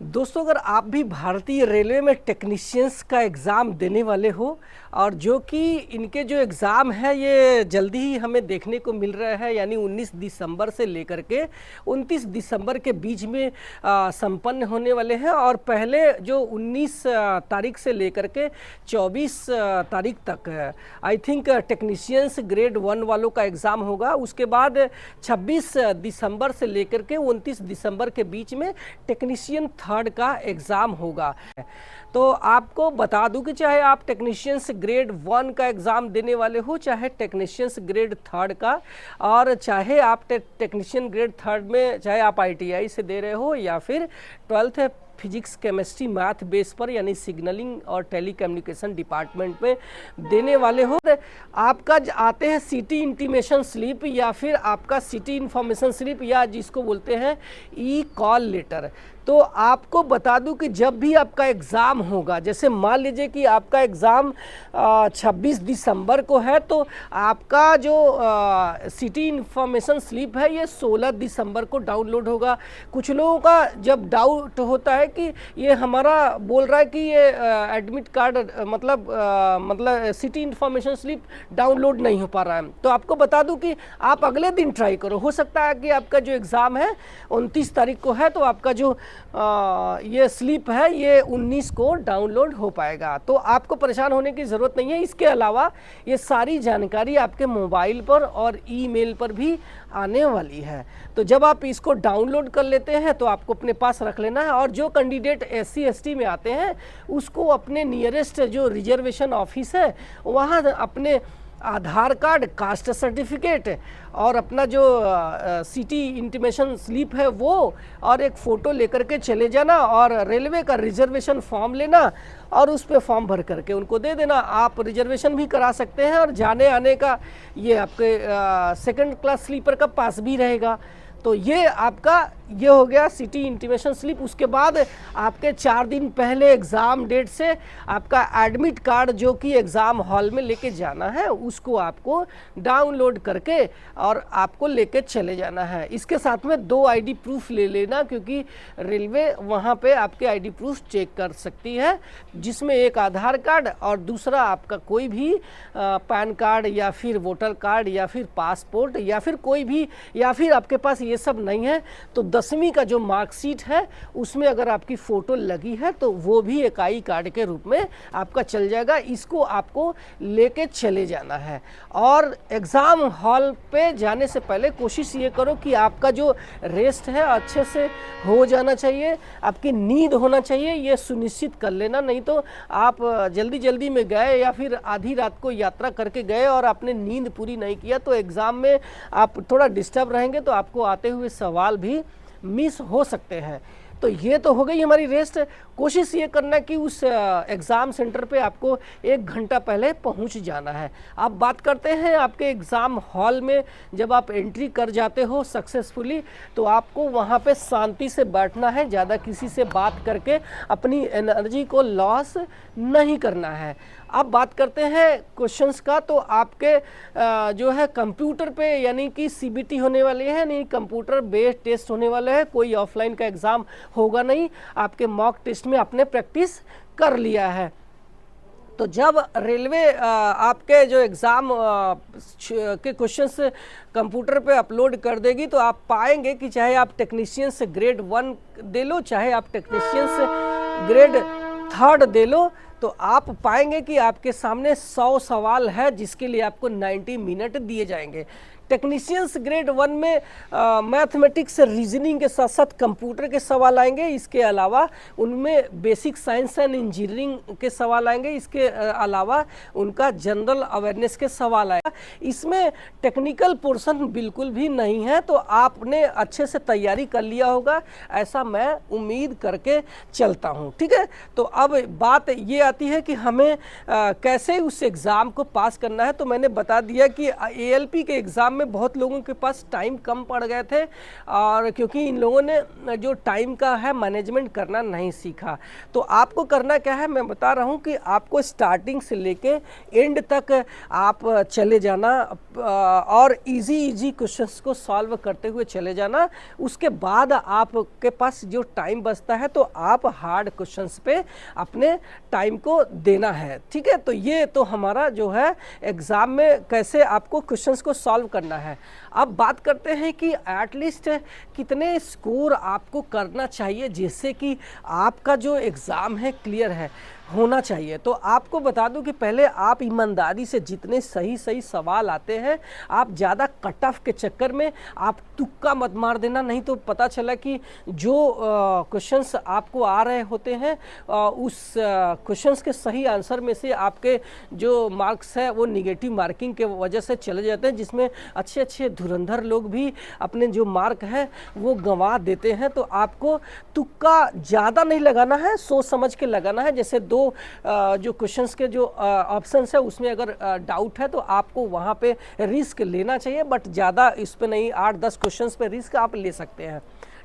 दोस्तों, अगर आप भी भारतीय रेलवे में टेक्नीशियंस का एग्ज़ाम देने वाले हो और जो कि इनके जो एग्ज़ाम है ये जल्दी ही हमें देखने को मिल रहा है, यानी 19 दिसंबर से लेकर के 29 दिसंबर के बीच में संपन्न होने वाले हैं। और पहले जो 19 तारीख से लेकर के 24 तारीख तक आई थिंक टेक्नीशियंस ग्रेड 1 वालों का एग्ज़ाम होगा। उसके बाद 26 दिसंबर से लेकर के 29 दिसंबर के बीच में टेक्नीशियन थर्ड का एग्ज़ाम होगा। तो आपको बता दूं कि चाहे आप टेक्नीशियंस ग्रेड 1 का एग्ज़ाम देने वाले हो, चाहे टेक्नीशियंस ग्रेड थर्ड का, और चाहे आप टेक्नीशियन ग्रेड थर्ड में चाहे आप आईटीआई से दे रहे हो या फिर 12th physics chemistry math base पर यानी सिग्नलिंग और टेलीकम्युनिकेशन डिपार्टमेंट में देने वाले हो, आपका आते हैं सिटी इंटीमेशन स्लिप या फिर आपका सिटी इंफॉर्मेशन स्लिप या जिसको बोलते हैं ई कॉल लेटर। तो आपको बता दूं कि जब भी आपका एग्ज़ाम होगा, जैसे मान लीजिए कि आपका एग्ज़ाम 26 दिसंबर को है, तो आपका जो सिटी इंफॉर्मेशन स्लिप है ये 16 दिसंबर को डाउनलोड होगा। कुछ लोगों का जब डाउट होता है कि ये हमारा बोल रहा है कि ये एडमिट कार्ड मतलब सिटी इंफॉर्मेशन स्लिप डाउनलोड नहीं हो पा रहा है, तो आपको बता दूं कि आप अगले दिन ट्राई करो। हो सकता है कि आपका जो एग्ज़ाम है 29 तारीख को है, तो आपका जो ये स्लिप है ये 19 को डाउनलोड हो पाएगा। तो आपको परेशान होने की ज़रूरत नहीं है। इसके अलावा ये सारी जानकारी आपके मोबाइल पर और ईमेल पर भी आने वाली है। तो जब आप इसको डाउनलोड कर लेते हैं तो आपको अपने पास रख लेना है। और जो कैंडिडेट SC ST में आते हैं उसको अपने नियरेस्ट जो रिजर्वेशन ऑफिस है वहाँ अपने आधार कार्ड, कास्ट सर्टिफिकेट और अपना जो सिटी इंटीमेशन स्लिप है वो और एक फ़ोटो लेकर के चले जाना और रेलवे का रिजर्वेशन फॉर्म लेना और उस पे फॉर्म भर करके उनको दे देना। आप रिजर्वेशन भी करा सकते हैं और जाने आने का ये आपके सेकंड क्लास स्लीपर का पास भी रहेगा। तो ये आपका ये हो गया सिटी इंटीमेशन स्लिप। उसके बाद आपके 4 दिन पहले एग्ज़ाम डेट से आपका एडमिट कार्ड जो कि एग्ज़ाम हॉल में लेके जाना है उसको आपको डाउनलोड करके और आपको लेके चले जाना है। इसके साथ में 2 ID प्रूफ ले लेना, क्योंकि रेलवे वहाँ पे आपके ID प्रूफ चेक कर सकती है, जिसमें एक आधार कार्ड और दूसरा आपका कोई भी पैन कार्ड या फिर वोटर कार्ड या फिर पासपोर्ट या फिर कोई भी, या फिर आपके पास ये सब नहीं है तो 10वीं का जो मार्कशीट है उसमें अगर आपकी फ़ोटो लगी है तो वो भी एक आई कार्ड के रूप में आपका चल जाएगा। इसको आपको लेके चले जाना है। और एग्ज़ाम हॉल पे जाने से पहले कोशिश ये करो कि आपका जो रेस्ट है अच्छे से हो जाना चाहिए, आपकी नींद होना चाहिए, ये सुनिश्चित कर लेना। नहीं तो आप जल्दी जल्दी में गए या फिर आधी रात को यात्रा करके गए और आपने नींद पूरी नहीं किया तो एग्ज़ाम में आप थोड़ा डिस्टर्ब रहेंगे, तो आपको आते हुए सवाल भी मिस हो सकते हैं। तो ये तो हो गई हमारी रेस्ट। कोशिश ये करना कि उस एग्ज़ाम सेंटर पे आपको 1 घंटा पहले पहुंच जाना है। अब बात करते हैं आपके एग्ज़ाम हॉल में जब आप एंट्री कर जाते हो सक्सेसफुली, तो आपको वहाँ पे शांति से बैठना है, ज़्यादा किसी से बात करके अपनी एनर्जी को लॉस नहीं करना है। अब बात करते हैं क्वेश्चंस का। तो आपके जो है कंप्यूटर पे यानी कि CBT होने वाले हैं, यानी कंप्यूटर बेस्ड टेस्ट होने वाले हैं। कोई ऑफलाइन का एग्ज़ाम होगा नहीं। आपके मॉक टेस्ट में आपने प्रैक्टिस कर लिया है। तो जब रेलवे आपके जो एग्ज़ाम के क्वेश्चंस कंप्यूटर पे अपलोड कर देगी तो आप पाएंगे कि चाहे आप टेक्नीशियंस ग्रेड 1 दे लो, चाहे आप टेक्नीशियंस ग्रेड थर्ड दे लो, तो आप पाएंगे कि आपके सामने 100 सवाल है जिसके लिए आपको 90 मिनट दिए जाएंगे। टेक्नीशियंस ग्रेड 1 में मैथमेटिक्स रीजनिंग के साथ साथ कंप्यूटर के सवाल आएंगे। इसके अलावा उनमें बेसिक साइंस एंड इंजीनियरिंग के सवाल आएंगे। इसके अलावा उनका जनरल अवेयरनेस के सवाल आएगा। इसमें टेक्निकल पोर्शन बिल्कुल भी नहीं है। तो आपने अच्छे से तैयारी कर लिया होगा, ऐसा मैं उम्मीद करके चलता हूँ। ठीक है, तो अब बात ये आती है कि हमें कैसे उस एग्ज़ाम को पास करना है। तो मैंने बता दिया कि ALP के एग्ज़ाम में बहुत लोगों के पास टाइम कम पड़ गए थे, और क्योंकि इन लोगों ने जो टाइम का है मैनेजमेंट करना नहीं सीखा। तो आपको करना क्या है, मैं बता रहा हूँ कि आपको स्टार्टिंग से लेके एंड तक आप चले जाना और इजी क्वेश्चंस को सॉल्व करते हुए चले जाना। उसके बाद आपके पास जो टाइम बचता है तो आप हार्ड क्वेश्चंस पे अपने टाइम को देना है। ठीक है, तो ये तो हमारा जो है एग्ज़ाम में कैसे आपको क्वेश्चंस को सॉल्व करना है। अब बात करते हैं कि एटलीस्ट कितने स्कोर आपको करना चाहिए जिससे कि आपका जो एग्ज़ाम है क्लियर है होना चाहिए। तो आपको बता दूं कि पहले आप ईमानदारी से जितने सही सवाल आते हैं, आप ज़्यादा कट ऑफ के चक्कर में आप तुक्का मत मार देना, नहीं तो पता चला कि जो क्वेश्चंस आपको आ रहे होते हैं उस क्वेश्चंस के सही आंसर में से आपके जो मार्क्स है वो निगेटिव मार्किंग के वजह से चले जाते हैं, जिसमें अच्छे धुरंधर लोग भी अपने जो मार्क है वो गंवा देते हैं। तो आपको तुक्का ज़्यादा नहीं लगाना है, सोच समझ के लगाना है। जैसे दो जो क्वेश्चंस के जो ऑप्शंस है उसमें अगर डाउट है तो आपको वहाँ पे रिस्क लेना चाहिए, बट ज़्यादा इस पे नहीं, 8-10 क्वेश्चंस पे रिस्क आप ले सकते हैं।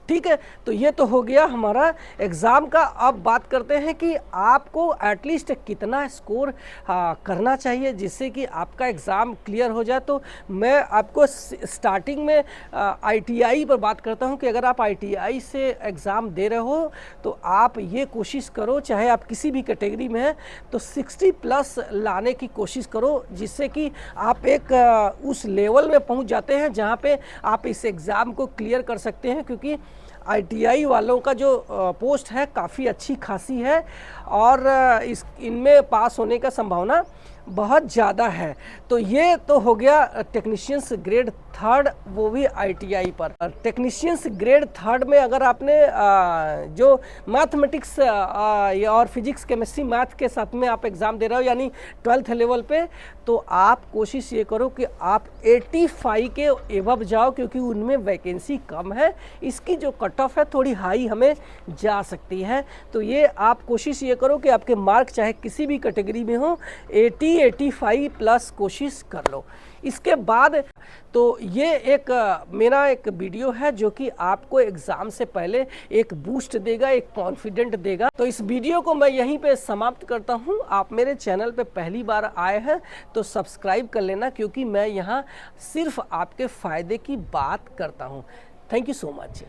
ठीक है, तो ये तो हो गया हमारा एग्ज़ाम का। अब बात करते हैं कि आपको एटलीस्ट कितना स्कोर करना चाहिए जिससे कि आपका एग्ज़ाम क्लियर हो जाए। तो मैं आपको स्टार्टिंग में आईटीआई पर बात करता हूं कि अगर आप आईटीआई से एग्ज़ाम दे रहे हो तो आप ये कोशिश करो, चाहे आप किसी भी कैटेगरी में हैं, तो 60+ लाने की कोशिश करो, जिससे कि आप एक उस लेवल में पहुंच जाते हैं जहां पे आप इस एग्ज़ाम को क्लियर कर सकते हैं। क्योंकि आईटीआई वालों का जो पोस्ट है काफ़ी अच्छी खासी है और इनमें पास होने का संभावना बहुत ज़्यादा है। तो ये तो हो गया टेक्नीशियंस ग्रेड 3, वो भी आईटीआई पर। टेक्नीशियंस ग्रेड 3 में अगर आपने जो मैथमेटिक्स और फिजिक्स केमिस्ट्री मैथ के साथ में आप एग्ज़ाम दे रहे हो यानी 12th लेवल पे, तो आप कोशिश ये करो कि आप 85 के एबव जाओ, क्योंकि उनमें वैकेंसी कम है। इसकी जो कट ऑफ है थोड़ी हाई हमें जा सकती है। तो ये आप कोशिश ये करो कि आपके मार्क चाहे किसी भी कैटेगरी में हो 85+ कोशिश कर लो। इसके बाद तो ये एक मेरा एक वीडियो है जो कि आपको एग्ज़ाम से पहले एक बूस्ट देगा, एक कॉन्फिडेंट देगा। तो इस वीडियो को मैं यहीं पे समाप्त करता हूँ। आप मेरे चैनल पे पहली बार आए हैं तो सब्सक्राइब कर लेना, क्योंकि मैं यहाँ सिर्फ आपके फ़ायदे की बात करता हूँ। Thank you so much.